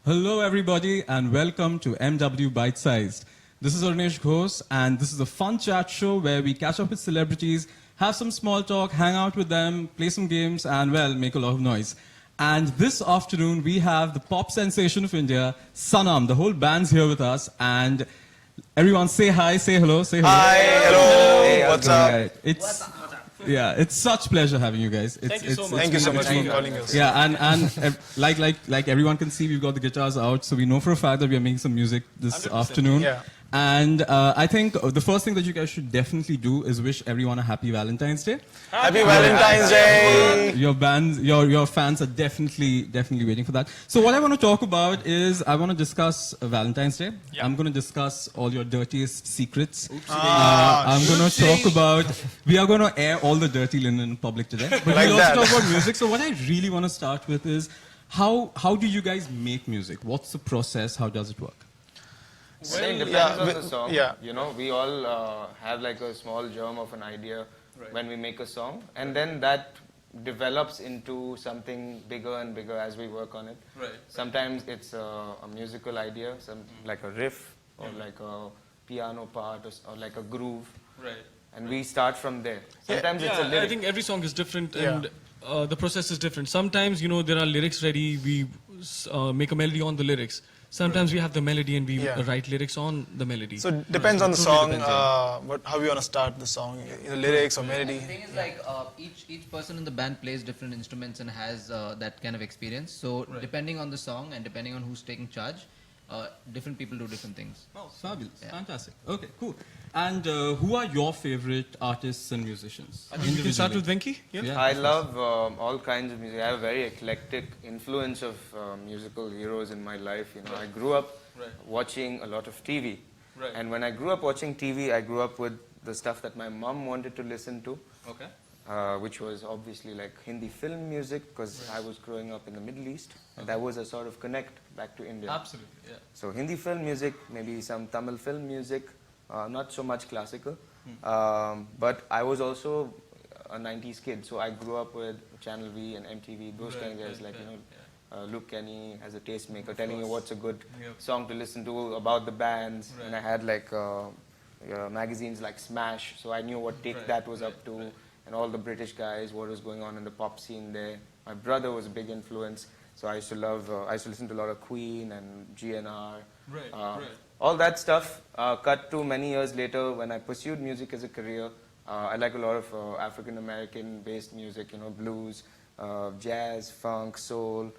Hello, everybody, and welcome to MW Bite Sized. This is Arnesh Ghosh, and this is a fun chat show where we catch up with celebrities, have some small talk, hang out with them, play some games, and, well, make a lot of noise. And this afternoon, we have the pop sensation of India, Sanam. The whole band's here with us, and everyone say hi, say hello, say hello. Hi, hello, hey, what's up? Right. Yeah, it's such pleasure having you guys. Thank you so much for calling us. Yeah, and like everyone can see, we've got the guitars out, so we know for a fact that we are making some music this afternoon. Yeah. And I think the first thing that you guys should definitely do is wish everyone a happy Valentine's Day. Happy Valentine's Day! Your fans are definitely waiting for that. So what I want to talk about is I want to discuss Valentine's Day. Yeah. I'm going to discuss all your dirtiest secrets. I'm going to talk about, we are going to air all the dirty linen in public today. But Like we'll that. also talk about music. So what I really want to start with is how do you guys make music? What's the process? How does it work? Well, it depends yeah, on the song. yeah. You know, we all have like a small germ of an idea when we make a song, and then that develops into something bigger and bigger as we work on it. Right. Sometimes it's a musical idea, like a riff or like a piano part or like a groove, Right. and we start from there. Sometimes it's a I lyric. think every song is different Yeah. and the process is different. Sometimes, there are lyrics ready, we make a melody on the lyrics. Sometimes we have the melody and we Yeah. write lyrics on the melody. So it depends on the Totally song, depends, yeah. how you want to start the song, either lyrics or melody. The thing is like each person in the band plays different instruments and has that kind of experience. So depending on the song and depending on who's taking charge, different people do different things. Oh, fabulous. Yeah. Fantastic. Okay, cool. And who are your favorite artists and musicians? You can start with Individually? Venki. Yeah. I love all kinds of music. I have a very eclectic influence of musical heroes in my life. You know, I grew up watching a lot of TV, Right. and when I grew up watching TV, I grew up with the stuff that my mom wanted to listen to, Okay. which was obviously like Hindi film music, because I was growing up in the Middle East, and that was a sort of connect back to India. Absolutely, yeah. So Hindi film music, maybe some Tamil film music, not so much classical. But I was also a 90s kid, so I grew up with Channel V and MTV, those kind of guys, like, Luke Kenny as a tastemaker, telling you what's a good song to listen to about the bands. And I had like magazines like Smash, so I knew what Take That was up to, and all the British guys, what was going on in the pop scene there. My brother was a big influence, so I used to listen to a lot of Queen and GNR. All that stuff, cut to many years later when I pursued music as a career. I like a lot of African American based music, blues, jazz, funk, soul,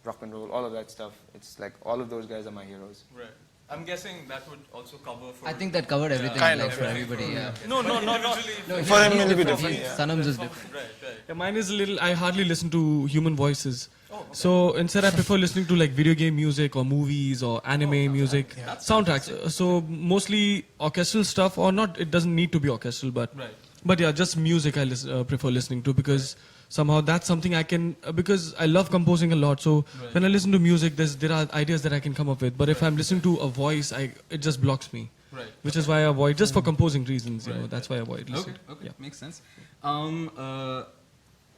rock and roll, all of that stuff. It's like all of those guys are my heroes. Right. I'm guessing that would also cover for... I think that covered everything Kind like of, for yeah. everybody. Yeah. No. For him, it'll be different. He's- Yeah. Sanam's is different. Yeah, mine is a little, I hardly listen to human voices. So instead I prefer listening to like video game music or movies or anime music, soundtracks. So mostly orchestral stuff or not, it doesn't need to be orchestral, but yeah, just music I prefer listening to because somehow that's something I can, because I love composing a lot. So when I listen to music, there are ideas that I can come up with. But if I'm listening to a voice, it just blocks me. Right. Which is why I avoid, just for composing reasons, that's why I avoid listening. Okay, makes sense.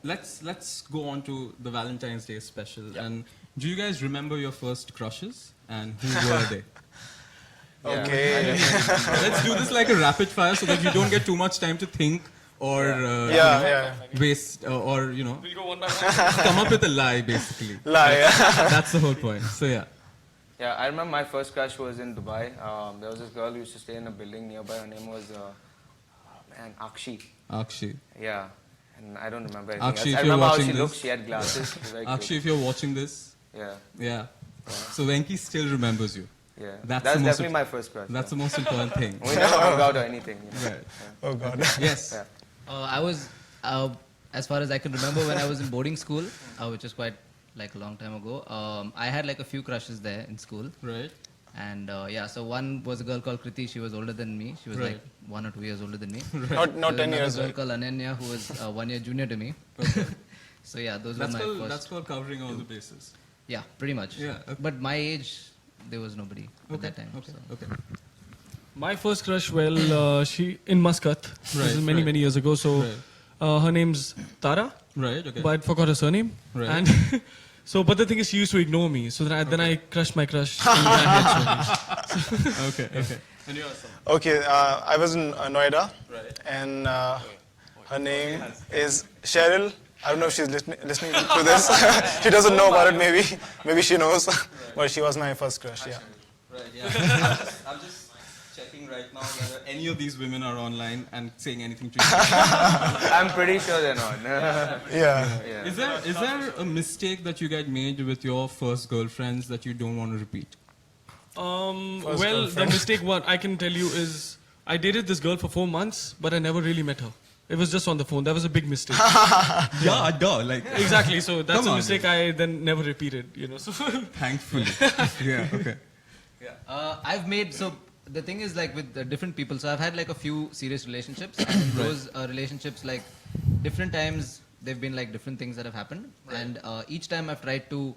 Let's go on to the Valentine's Day special. And do you guys remember your first crushes and who were they? Okay. Let's do this like a rapid fire so that you don't get too much time to think or waste or We'll go one by one. come up with a lie basically. Lie, yeah. That's the whole point. So yeah. Yeah, I remember my first crush was in Dubai. There was this girl who used to stay in a building nearby. Her name was, Akshi. Akshi. Yeah, and I don't remember anything Akshi, else. I if you're remember how watching she this- looked. She had glasses. She was very Akshi, cute. if you're watching this, Yeah, so Venki still remembers you. yeah. That's That's the most definitely my first crush. That's the most important thing. We never hung out or anything. Right. Oh, God. Yes. Yeah. I was, as far as I can remember, when I was in boarding school, which was quite like a long time ago. I had like a few crushes there in school. Right. And so one was a girl called Kriti. She was older than me. She was like 1 or 2 years older than me. Not There was 10 years, another right? girl called Ananya who was 1 year junior to me. So yeah, those were my first. That's called covering all the bases. Yeah, pretty much. Yeah, okay. But my age, there was nobody at that time. Okay. so. Okay. My first crush, she in Muscat. This is Right, many right. many years ago. So Right. her name's Tara, Right. Okay. but I forgot her surname. Right. And So, but the thing is, she used to ignore me. So then I crushed my crush. in my head slowly. Okay, okay. And you also. Okay, I was in Noida, Right. and her name is Cheryl. I don't know if she's listening to this. She doesn't know about it, maybe. Maybe she knows. But she was my first crush, yeah. Right, yeah. I'm just checking right now whether any of these women are online and saying anything to you. I'm pretty sure they're not. Yeah. Yeah. Is there a mistake that you guys made with your first girlfriends that you don't want to repeat? Well, the girlfriend. mistake one I can tell you is I dated this girl for 4 months, but I never really met her. It was just on the phone. That was a big mistake. Yeah, duh. Like, Exactly. So that's Come a on, mistake I then never repeated. So thankfully. Yeah, okay. I've made, so the thing is like with different people, so I've had like a few serious relationships, and in those relationships, like different times they've been like different things that have happened, and each time I've tried to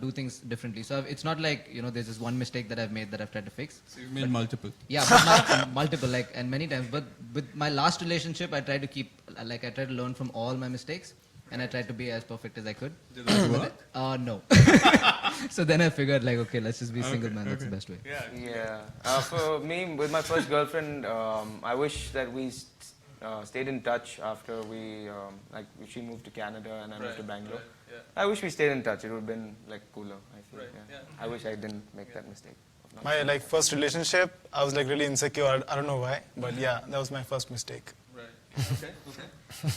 do things differently. So it's not like, there's this one mistake that I've made that I've tried to fix. So you've made multiple. Yeah, but multiple, like, and many times. But with my last relationship, I tried to keep, like, I tried to learn from all my mistakes, and I tried to be as perfect as I could. Did that work? No. So then I figured, like, okay, let's just be single man. That's the best way. Yeah. For me, with my first girlfriend, I wish that we stayed in touch after she moved to Canada and I moved to Bangalore. I wish we stayed in touch. It would have been like cooler, I think. Yeah. I wish I didn't make that mistake. of not- My first relationship, I was like really insecure. I don't know why, but yeah, that was my first mistake. Right. Okay, okay.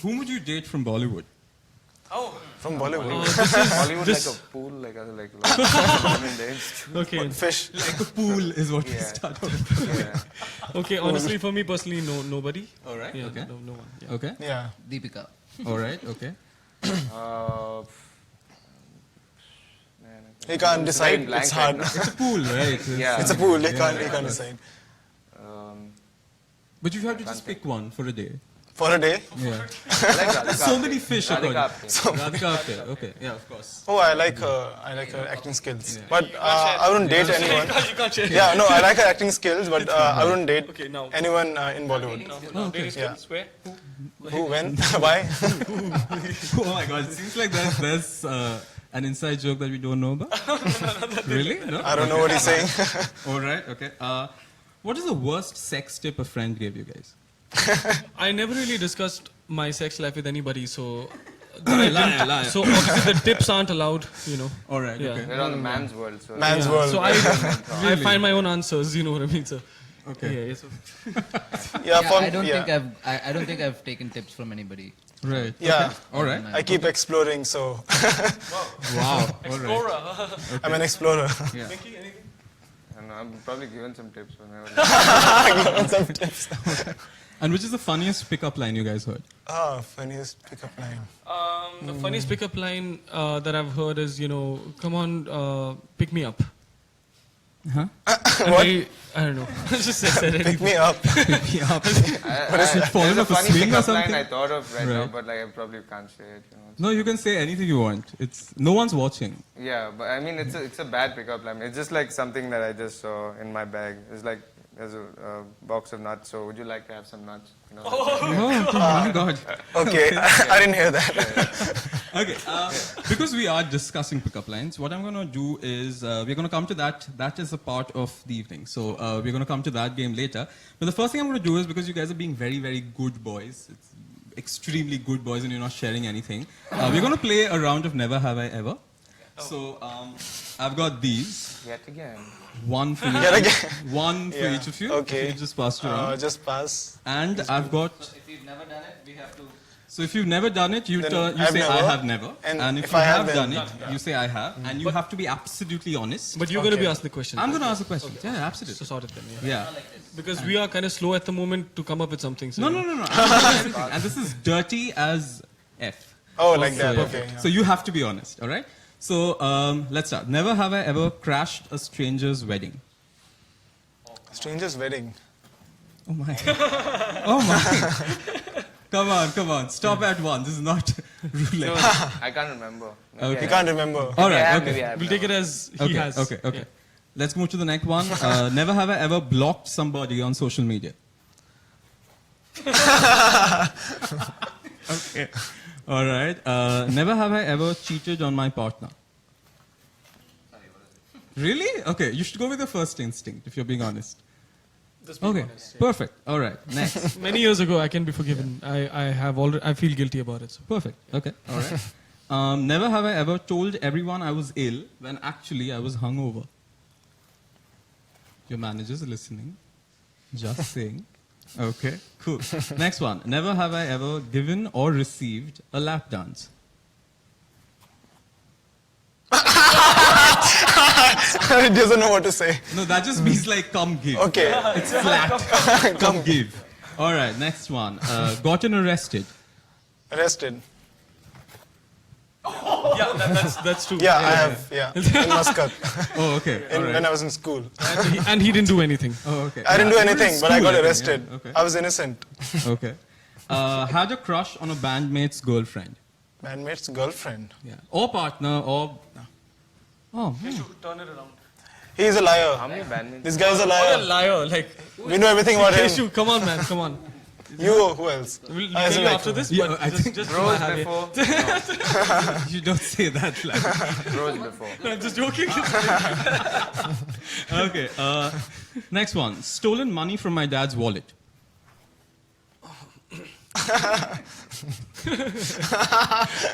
Whom would you date from Bollywood? From Bollywood. Hollywood this- like a pool, I mean, the okay, Fish. Like a pool is what we Yeah. started. yeah. okay. Honestly, for me personally, nobody. All right. Yeah, Okay. no one. Yeah. Okay. Yeah. Deepika. All right. Okay. Man, You can't decide. blank It's right hard. now. It's a pool, right? Yeah. It's a pool. You can't decide. But you have to just pick one for a day. For a day. Yeah. I like Radhika So Apte. many fish Radhika according. Apte. Radhika Apte. Okay. Yeah, of course. Oh, I like her acting skills. But I wouldn't date anyone. You can't share. Yeah, no, I like her acting skills, but I wouldn't date Okay, now. anyone in Bollywood. Yeah. Where? Who, when, why? Oh my God! It seems like there's an inside joke that we don't know about. Really? No. I don't know what he's saying. All right. Okay. What is the worst sex tip a friend gave you guys? I never really discussed my sex life with anybody, so. Lie. So obviously the tips aren't allowed. All right. Yeah. Okay. We're on the man's world, so Man's Yeah. world. So I find my own answers. You know what I mean? So. Okay. Yeah, so Yeah, for I don't yeah. think I don't think I've taken tips from anybody. Right. Yeah, All right. I keep exploring, so Wow. All right. I'm an explorer. Yeah. and I'm probably given some tips whenever. Some tips. And which is the funniest pickup line you guys heard? Oh, funniest pickup line. the funniest pickup line that I've heard is, come on, pick me up. Huh? And I don't know. Just said Pick anything. me up. Pick me up. There's fallen off a funny swing or pickup something? line I thought of right now, Right. but I probably can't say it. No, you can say anything you want. It's no one's watching. Yeah, but I mean, it's a bad pickup line. It's just like something that I just saw in my bag. It's like there's a box of nuts. So would you like to have some nuts? Oh my God. Okay, I didn't hear that. Okay, because we are discussing pickup lines, what I'm going to do is we're going to come to that. That is a part of the evening. So we're going to come to that game later. But the first thing I'm going to do is, because you guys are being very, very good boys, it's extremely good boys and you're not sharing anything, we're going to play a round of Never Have I Ever. So I've got these. Yet again. One for Yet each, again. one for Yeah. each of you. Okay. If you just pass it around. Just pass. And I've got... If you've never done it, we have to. So if you've never done it, you Then you I've say I never. have never. And if if you I have have, done then it, you say I have. And you have to be absolutely honest. But you're going to be Okay. asked the question. I'm going to ask the question. Yeah, So absolutely. sort it then. Yeah. Yeah. Because we are kind of slow at the moment to come up with something. So No. And this is dirty as F. Oh, like So, that. yeah. Okay. So you have to be honest, all right? So let's start. Never have I ever crashed a stranger's wedding. Stranger's wedding. Oh my. Oh my. Come on. Stop at one. This is not roulette. I can't remember. Maybe Okay. You I can't remember. All Maybe I right. have, Okay. maybe I have we'll never. take it as he Okay, has. okay. Yeah. Let's move to the next one. Never have I ever blocked somebody on social media. Okay. All right. Never have I ever cheated on my partner. Really? Okay, you should go with your first instinct if you're being honest. Okay, perfect. All right, next. Many years ago, I can be forgiven. I feel guilty about it. So. Perfect. Okay, all right. Never have I ever told everyone I was ill when actually I was hungover. Your manager's listening. Just saying. Okay, cool. Next one. Never have I ever given or received a lap dance. He doesn't know what to say. No, that just means like come give. Okay. It's flat. Come give. All right, next one. Gotten arrested. Arrested. Yeah, that's true. Yeah, I have. Yeah, in Muscat. Oh, okay. All right. When I was in school. And he didn't do anything. Oh, okay. I didn't do anything, but I got School, arrested. yeah, okay. I was innocent. Okay. Had a crush on a bandmate's girlfriend. Bandmate's girlfriend. Yeah. Or partner, or. Oh, man. Turn it around. He's a liar. How many bandmates? This guy's a What a liar. liar! Like, We know everything about him. Keshu, come on, man, come on. You, who else? We'll I tell you like after him. this, Yeah, but I just, think- just Bros have it. before. You don't say that. Like. Bros before. I'm just joking. Okay. Next one. Stolen money from my dad's wallet.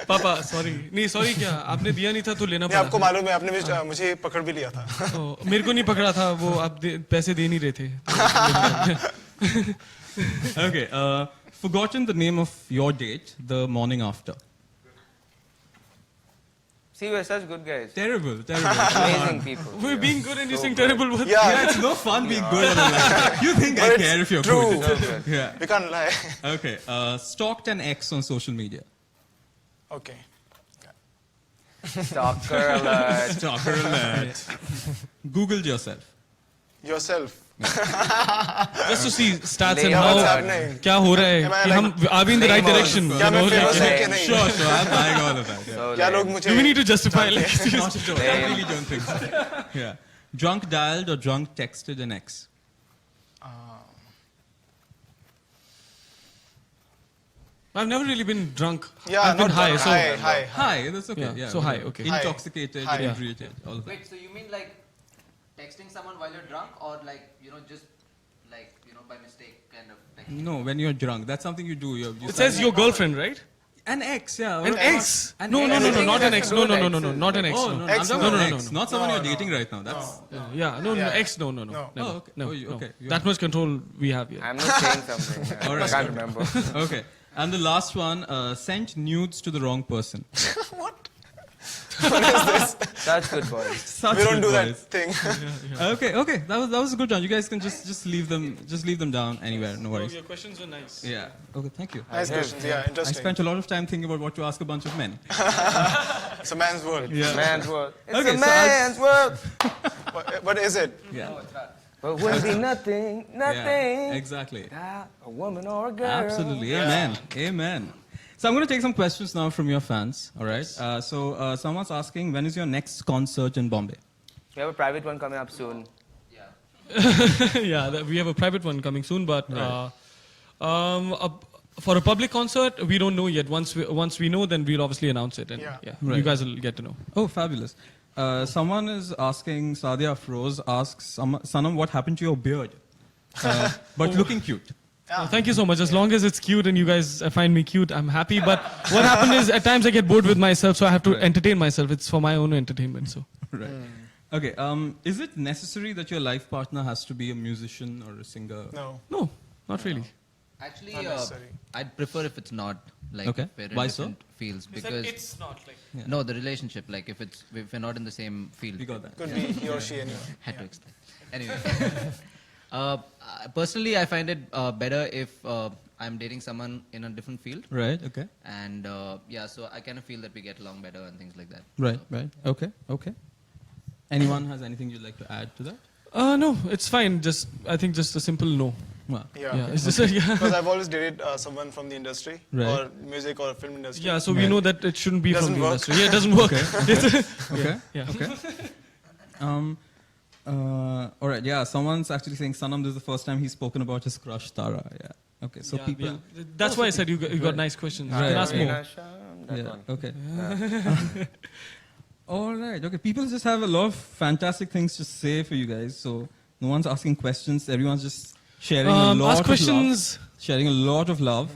पापा sorry नहीं sorry क्या आपने दिया नहीं था तो लेना नहीं, आपको पड़ा मालूम है आपने भी मुझे पकड़ भी लिया था. तो मेरे को नहीं पकड़ा था वो आप पैसे दे नहीं रहे थे Okay. Forgotten the name of your date the morning after. See, we're such good guys. Terrible. Terrible. Amazing people. we're being good and you're saying terrible words Yeah, Yeah, it's no fun being good. on the line. You think I But it's care if you're true. good? Yeah. we can't lie. Okay. Stalked an ex on social media. Okay. Stalker alert. Stalker alert. Googled yourself. Yourself. just to see stats and Layout. how What's happening? क्या हो रहा है Am I कि like हम are we in the right famous? direction क्या मैं famous हूँ like- कि नहीं? Sure, sure. I'm buying all of that. Yeah. So, क्या like, लोग मुझे do we need to justify like Not at all. I Lame. really don't think so. Yeah. Drunk dialed or drunk texted an ex. I've never really been drunk Yeah, I've been not high drunk. so High. Hi, that's okay. Yeah, Yeah. so high, whatever. okay. High. Intoxicated, High. inebriated, all of that. Wait, so you mean like texting someone while you're drunk, or like just like by mistake kind of texting? No, when you're drunk, that's something you do. You it says your girlfriend right an ex, yeah. an ex An no ex. no no no Everything not has an to ex do no with no no no no exes. not an ex Oh, no no, Ex, I'm talking no, about no, ex, no. not someone No, you're no. dating right now. That's yeah no Yeah. ex no No. never. Oh, okay. no, Oh, you- no. okay. You that much control we have here I'm not saying something. All right. I can't remember. okay. And the last one, sent nudes to the wrong person. What? Such good boys. Such We don't good do that boys. thing. Okay, okay. That was a good one. You guys can just leave them down anywhere. No worries. your questions were nice Yeah. Okay. Thank you. Nice questions. Yeah, I interesting. spent a lot of time thinking about what to ask a bunch of men. It's a man's world. Man's world. It's Okay, a so I'll- man's world. What is it? Yeah. But would be nothing, nothing. Yeah, exactly. without a woman or a girl. Absolutely. Amen. Amen. So I'm going to take some questions now from your fans. All right. So someone's asking, when is your next concert in Bombay? We have a private one coming up soon. yeah we have a private one coming soon but for a public concert we don't know yet once we know then we'll obviously announce it and Yeah. Right. you guys will get to know Oh, fabulous. Someone is asking, Sadia Afroz asks, Sanam, what happened to your beard? But looking cute. Oh, thank you so much. As long as it's cute and you guys find me cute, I'm happy. But what happened is at times I get bored with myself, so I have to entertain myself. It's for my own entertainment. So Right. Okay. Is it necessary that your life partner has to be a musician or a singer? No. no, not really. Actually, Not necessary. I'd prefer if it's not like Okay. if we're in Why so? different fields because not like. Yeah. no, the relationship like if we're not in the same field. We got that. Could be he or she anyway. Had to explain. Anyway, personally, I find it better if I'm dating someone in a different field, Right. Okay. and yeah, so I kind of feel that we get along better and things like that. Right. Right. Okay. Okay. Anyone has anything you'd like to add to that? No, it's fine. I think just a simple no. Well, Yeah. Yeah, it's just yeah. Because I've always dated someone from the industry Right. or music or film industry. Yeah, so we Right. know that it shouldn't be Doesn't from the work. industry. Yeah, it doesn't work. Okay. Yeah. Okay. All right. Yeah. Someone's actually saying, Sanam, this is the first time he's spoken about his crush, Tara. Yeah. Okay. So Yeah, people. yeah. That's why I said you got Right. nice questions. Right. You can ask more. That Yeah. one. Okay. All right. Okay. People just have a lot of fantastic things to say for you guys. So no one's asking questions. Everyone's just sharing a lot ask of questions. love. Sharing a lot of love.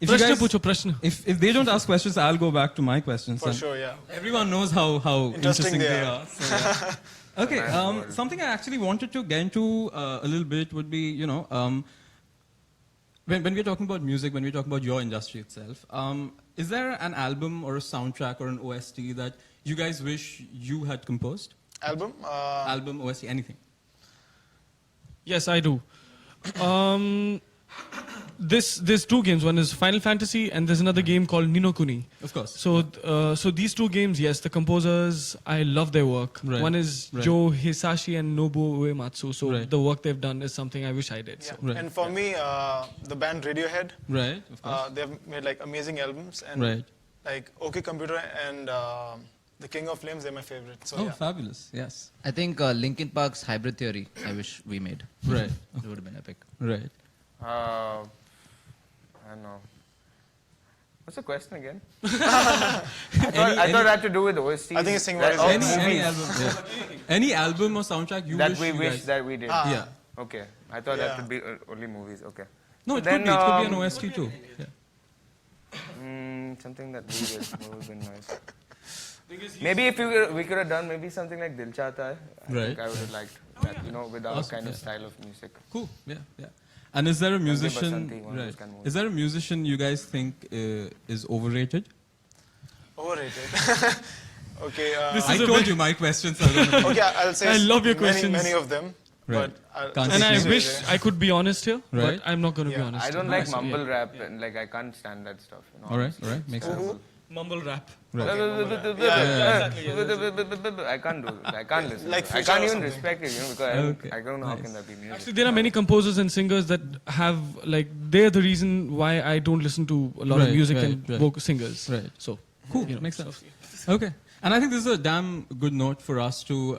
If you Prashna guys, pucho, prashna. if they don't ask questions, I'll go back to my questions. For And sure, yeah. Everyone knows how interesting they are. So, yeah. Okay. Nice Something I actually wanted to get into a little bit would be, when we're talking about music, when we're talking about your industry itself, is there an album or a soundtrack or an OST that you guys wish you had composed? Album? Album, OST, anything? Yes, I do. There's two games. One is Final Fantasy, and there's another game called Ni no Kuni. Of course. So these two games, yes, the composers, I love their work. Right. One is Right. Joe Hisashi and Nobuo Uematsu. So Right. the work they've done is something I wish I did. Yeah. So. Right. And for me, the band Radiohead, Right, of course. they've made like amazing albums. And Right. like OK Computer and The King of Flames, they're my favorite. So Oh, yeah. fabulous. Yes. I think Linkin Park's Hybrid Theory, I wish we made. Right. It would have been epic. Right. I don't know. What's the question again? Any- I thought it had to do with OST. I think it's saying what is Oh, Any movies album. Yeah. Any album or soundtrack you that wish we you wish guys... that we did. Yeah. Okay, I thought Yeah. that would be only movies. Okay. No, it Then, could be. It could be an OST too. Yeah. Something that we did what would have been nice. Maybe if we could have done maybe something like Dil Chahta Hai. I Right. think I would have liked that, with our Awesome, kind of yeah. style of music. Cool. Yeah, yeah. And is there a musician? Basanti, one of those Right. kind of movies. Is there a musician you guys think is overrated? Overrated. Okay. This I is a told bit- you my questions are going to be. Okay, I'll say I love your many, questions. many of them. Right. But I'll Can't And take I names. wish I could be honest here, Right. but I'm not going to be Yeah. honest. I don't here. like So, yeah. mumble rap and I can't stand that stuff. All right, honestly. all right, makes sense. Mumble rap. I can't do it. I can't listen. Like to it. I Future can't or even something. respect it, because Okay. I don't know how Nice. can that be music. Actually, there are many composers and singers that have they're the reason why I don't listen to a lot of Right, music right, and right. vocal singers. Right. So Cool, makes sense. Okay. And I think this is a damn good note for us to,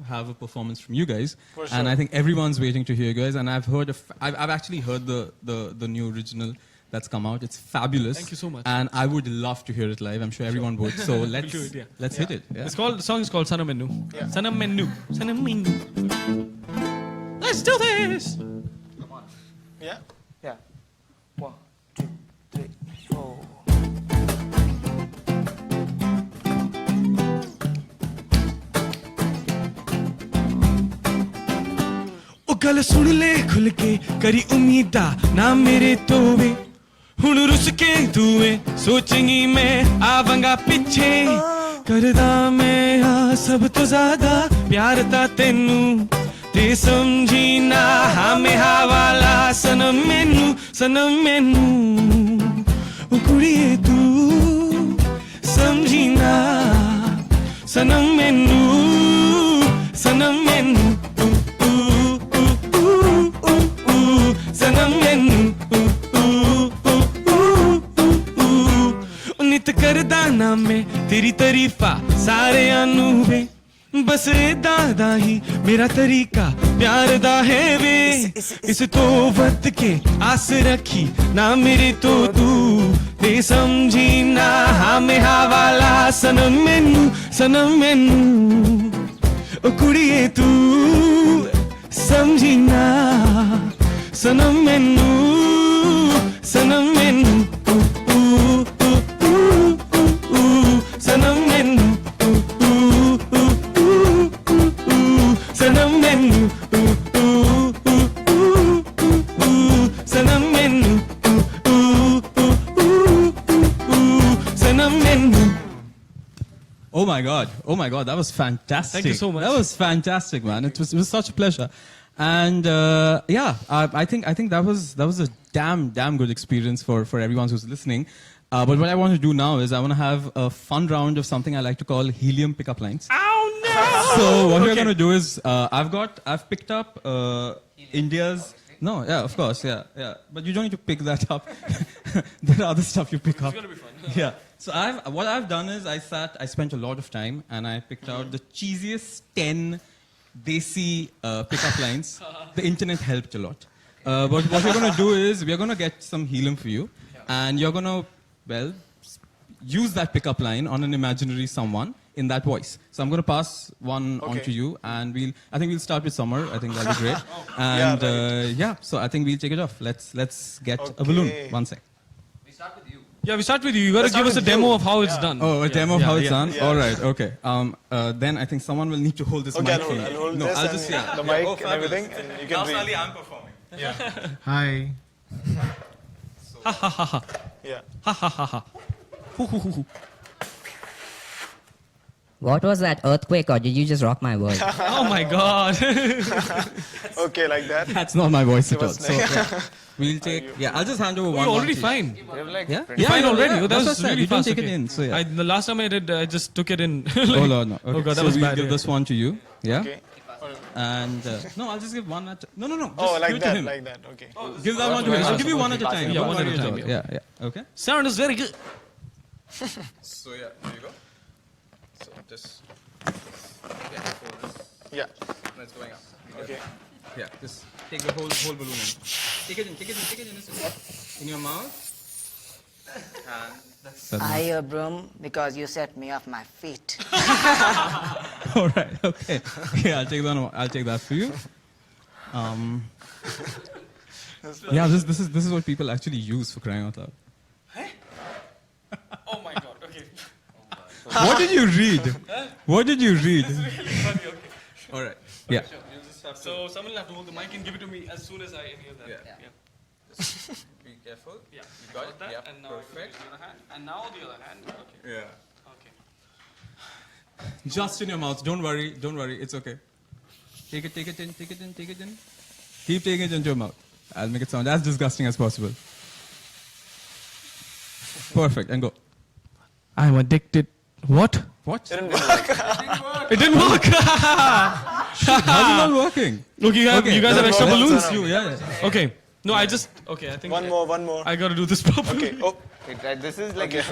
have a performance from you guys. For And sure. I think everyone's waiting to hear you guys. And I've actually heard the new original that's come out. It's fabulous. Thank you so much. And I would love to hear it live. I'm sure everyone would. So let's do it, yeah. let's hit it. Yeah. the song is called Sana Menu. Yeah. Sana Menu. Sana Menu. Let's do this. Yeah. Yeah. 1, 2, 3, 4. ਉਹ ਗੱਲ ਸੁਣ ਲੈ ਖੁੱਲ ਕੇ ਕਰੀ ਉਮੀਦਾਂ ਨਾ ਮੇਰੇ ਤੋਵੇ ਹੁਣ ਰੁੱਸ ਕੇ ਤੂੰ ਸੋਚੇਂਗੀ ਮੈਂ ਆਵਾਂਗਾ ਪਿੱਛੇ ਕਰਦਾ ਮੈਂ ਆ ਸਭ ਤੋਂ ਜ਼ਿਆਦਾ ਪਿਆਰ ਤਾਂ ਤੈਨੂੰ ਤੇ ਸਮਝੀ ਨਾ ਹਾਮੇ ਹਵਾਲਾ ਸਨਮ ਮੈਨੂੰ ਉਹ ਕੁੜੀਏ ਤੂੰ ਸਮਝੀ ਨਾ ਸਨਮ ਮੈਨੂੰ ਨਿਤ ਕਰਦਾ ਨਾ ਮੈਂ ਤੇਰੀ ਤਾਰੀਫਾਂ ਸਾਰਿਆਂ ਨੂੰ ਵੇ ਬਸ ਏਦਾਂ ਦਾ ਹੀ ਮੇਰਾ ਤਰੀਕਾ ਪਿਆਰ ਦਾ ਹੈ ਵੇ ਇਸ ਤੋਂ ਵੱਧ ਕੇ ਆਸ ਰੱਖੀ ਨਾ ਮੇਰੇ ਤੋਂ ਤੂੰ ਤੇ ਸਮਝੀ ਨਾ ਹਾਮੇ ਹਵਾਲਾ ਸਨਮ ਮੈਨੂੰ ਉਹ ਕੁੜੀਏ ਤੂੰ ਸਮਝੀ ਨਾ ਸਨਮ ਮੈਨੂੰ ਸਨਮ ਮੈਨੂੰ ਸਨਮ ਮੈਨੂੰ ਸਨਮ ਮੈਨੂੰ ਸਨਮ ਮੈਨੂੰ ਸਨਮ ਮੈਨੂੰ Oh my God, that was fantastic. Thank you so much. That was fantastic, man. It was such a pleasure. And I think that was a damn good experience for everyone who's listening. But what I want to do now is I want to have a fun round of something I like to call helium pickup lines. Oh no! So what we're going to do is I've picked up India's. No, yeah, of course, yeah. But you don't need to pick that up. There are other stuff you pick up. It's going to be fun. Yeah. So what I've done is I spent a lot of time and I picked out the cheesiest 10 desi pickup lines. The internet helped a lot. But what we're going to do is we're going to get some helium for you. And you're going to, use that pickup line on an imaginary someone in that voice. So I'm going to pass one on Okay. to you, and I think we'll start with Summer. I think that'll be great. Yeah, And right. so I think we'll take it off. Let's get a balloon. Okay. One sec. We start with you. Yeah, we start with you. You gotta Let's give start us a with demo you. of how it's Yeah. done. Oh, a demo of how it's done? Yeah. All right, okay. Then I think someone will need to hold this Okay, mic I'll for hold, you. I'll hold No, this I'll and just, yeah. the Yeah. mic Oh, and fabulous. everything, and you can read. I'm performing. Hi. Ha ha ha ha. Yeah. Ha ha ha ha. Hoo, hoo, hoo, hoo. What was that, earthquake, or did you just rock my world? Oh my god. Okay, like that. That's not my voice at all. was So, yeah. We'll take, I'll just hand over We're one. already more to you. fine. We have like Yeah? 20 Fine already. Yeah, Oh, that that's was what I said. really You don't fast. take it okay. in, so yeah. The last time I did, I just took it in. Oh, no. Okay. Oh god, that so was we'll bad. give yeah. this one to you. Yeah? Okay. And, no, I'll just give one at No. Just Oh, give like it to that, him. like that. Okay. Give that one to him. I'll give you one at a time. Yeah, Don't one at a worry time, all. yeah. Yeah. Okay. Sound is very good. So, yeah, there you go. So, just Yeah. It's going up. Okay. Yeah, just take the whole balloon in. Take it in your mouth. And I hear broom because you set me off my feet. all right, okay. Yeah, I'll take that. I'll take that for you. Yeah, this is what people actually use, for crying out loud. Oh my god, okay. What did you read? What did you read? All right. Yeah. So someone will have to hold the mic and give it to me as soon as I hear that. Yeah. Be careful. Yeah. You got it? That, Yeah. and now Perfect. the other hand. And now the other hand. Okay. Yeah. Okay. Just in your mouth. Don't worry. Don't worry. It's okay. Take it in. Keep taking it into your mouth. I'll make it sound as disgusting as possible. Perfect. And go. I'm addicted. What? What? Didn't work. It didn't work. How's it not working? Look, you guys have extra no, balloons. no, no. Yeah. Okay. No, I think One more. I gotta do this properly. Okay. Oh. This is like Okay.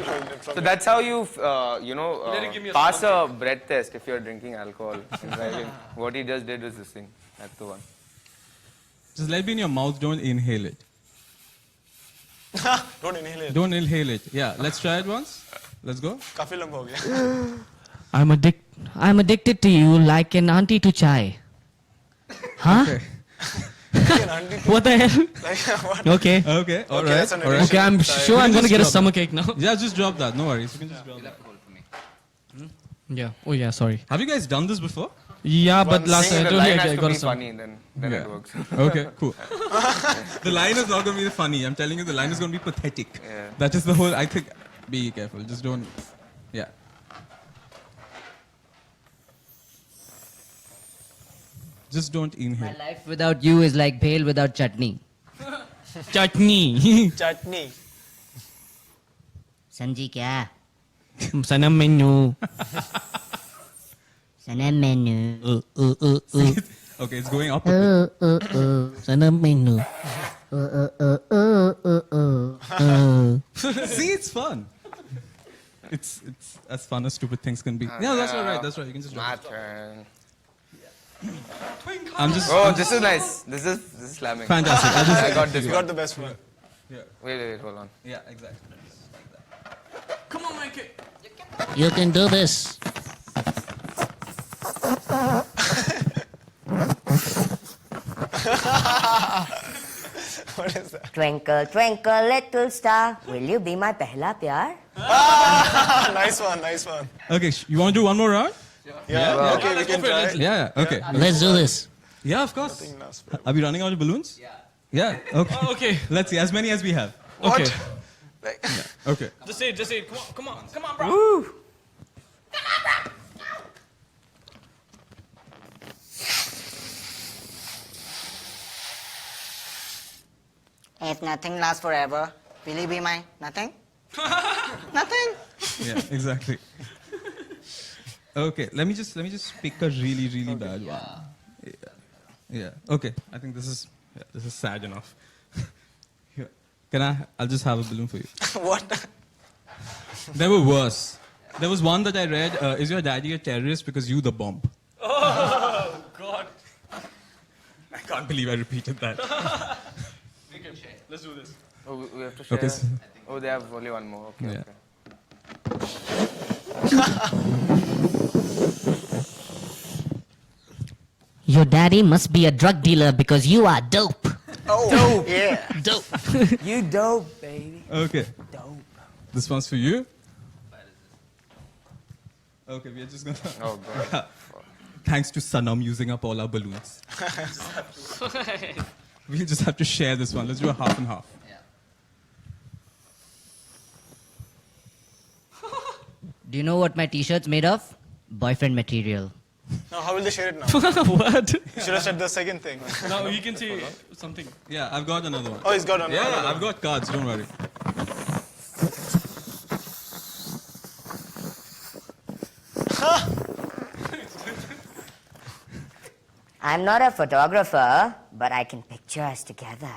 so that's how you Let it give me a pass a breath test if you're drinking alcohol and driving. What he just did was this thing. That's the one. Just let it be in your mouth. Don't inhale it. Don't inhale it. Don't inhale it. Yeah. Let's try it once. Let's go. काफी लंबा हो गया. I'm addicted to you like an auntie to chai. Huh? What the hell? Like what? Okay. Okay. All Okay, right. that's an All right. addition. Okay, I'm sure I'm just gonna get a drop stomachache now. Yeah, just drop that. No worries. You can just drop You'll that. have to hold for me. Yeah. Oh yeah, sorry. Have you guys done this before? Yeah, but One last Saying time the I line got has to be a stomach. funny, then Yeah. it works. Okay, cool. The line is not going to be funny. I'm telling you, the line is going to be pathetic. Yeah. That is the whole. I think. Be careful. Just don't. Yeah. Just don't My inhale. life without you is like bhel without chutney. Chutney. Chutney. Sanji kya? Sanam menu. Sanam menu. Okay, it's going up. Sanam menu. See, it's fun. It's as fun as stupid things can be. Yeah, that's all right. That's right. You can just drop My it. turn. I'm just Oh, this is nice. This is slamming. fantastic. I got this You one. got the best one. Wait, hold on. Yeah, exactly. Come on, Mikey. You can do this. What is that? Twinkle, twinkle, little star, will you be my pehla pyar? Nice one. Okay, you want to do one more round? Yeah. Okay, we can try. Yeah. Okay. Let's do this. Yeah, of course. Nothing lasts forever. Are we running out of balloons? Yeah. Okay. Okay. Let's see. As many as we have. Okay. Like, Okay. Just say it. Come on, bro. If nothing lasts forever, will you be my nothing? Nothing. Yeah, exactly. Okay, let me just pick a really bad one. Yeah. Okay, I think this is sad enough. Here. I'll just have a balloon for you. what? There were worse. There was one that I read, is your daddy a terrorist because you the bomb? Oh God. I can't believe I repeated that. Let's do this. Oh, we have to share. Okay, so- Oh, they have only one more. Okay. Yeah. Okay. Your daddy must be a drug dealer because you are dope. Oh, dope. Yeah. Dope. You dope, baby. Okay. Dope. This one's for you. Okay, we are just gonna. Oh, God. Thanks to Sanam using up all our balloons. We'll just have to share this one. Let's do a half and half. Do you know what my t-shirt's made of? Boyfriend material. Now, how will they share it now? What? You should have said the second thing. Now you can say something. Yeah, I've got another one. Oh, he's got one. Yeah, I've got cards. Don't worry. I'm not a photographer, but I can picture us together.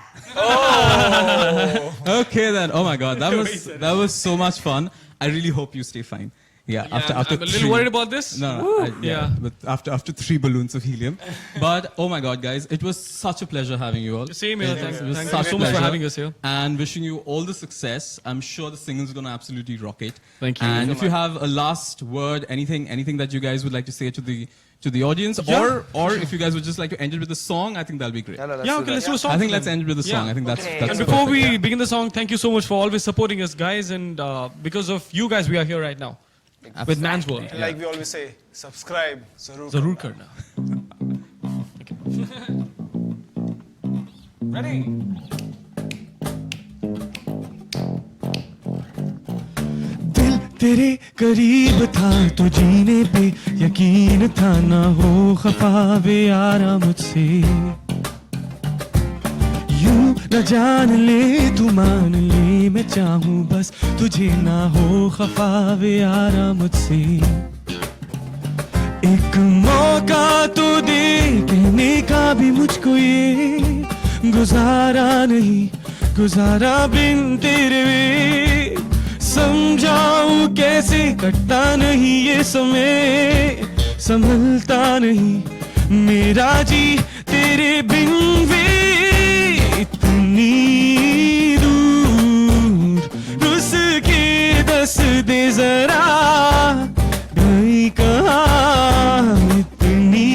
Okay then. Oh my God, that was so much fun. I really hope you stay fine. Yeah. After I'm a little three- worried about this. No, Yeah. But after 3 balloons of helium. But oh my God, guys, it was such a pleasure having you all. Same here. Thanks. It was Thank such you so a much for pleasure. having us here. And wishing you all the success. I'm sure the singing's gonna absolutely rock it. Thank you. And if you have a last word, anything that you guys would like to say to the audience, Yeah. or if you guys would just like to end it with a song, I think that'll be great. Yeah, okay, let's do a song. I think then. let's end it with a song. Yeah. I think that's And perfect. before we begin the song, thank you so much for always supporting us, guys. And because of you guys, we are here right now with Man's World. And like we always say, subscribe. Zarur karna. Ready? दिल तेरे करीब था तो जीने पे यकीन था ना हो खफा वे यारा मुझसे यूं न जान ले तू मान ले मैं चाहूं बस तुझे ना हो खफा वे यारा मुझसे एक मौका तो दे कहने का भी मुझको ये गुजारा नहीं गुजारा बिन तेरे समझाऊं कैसे कटता नहीं ये समय संभलता नहीं मेरा जी तेरे बिन वे इतनी दूर रुस के दस दे जरा गई कहाँ इतनी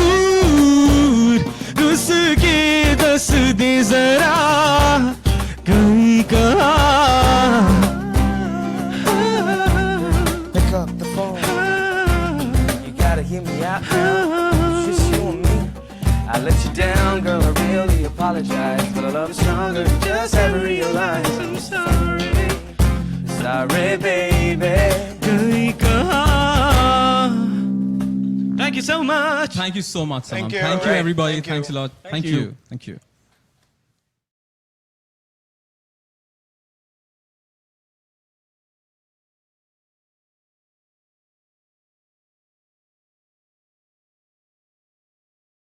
दूर रुस के दस दे जरा गई कहाँ Pick up the phone. You gotta hear me out now. It's just you and me. I let you down, girl. I really apologize. But our love is stronger. Just haven't realized. I'm sorry. Sorry, baby. गई कहाँ Thank you so much. Thank you so much, Sanam. Thank you. Thank you, Right. everybody. Thank you. Thanks a lot. Thank you. Thank you.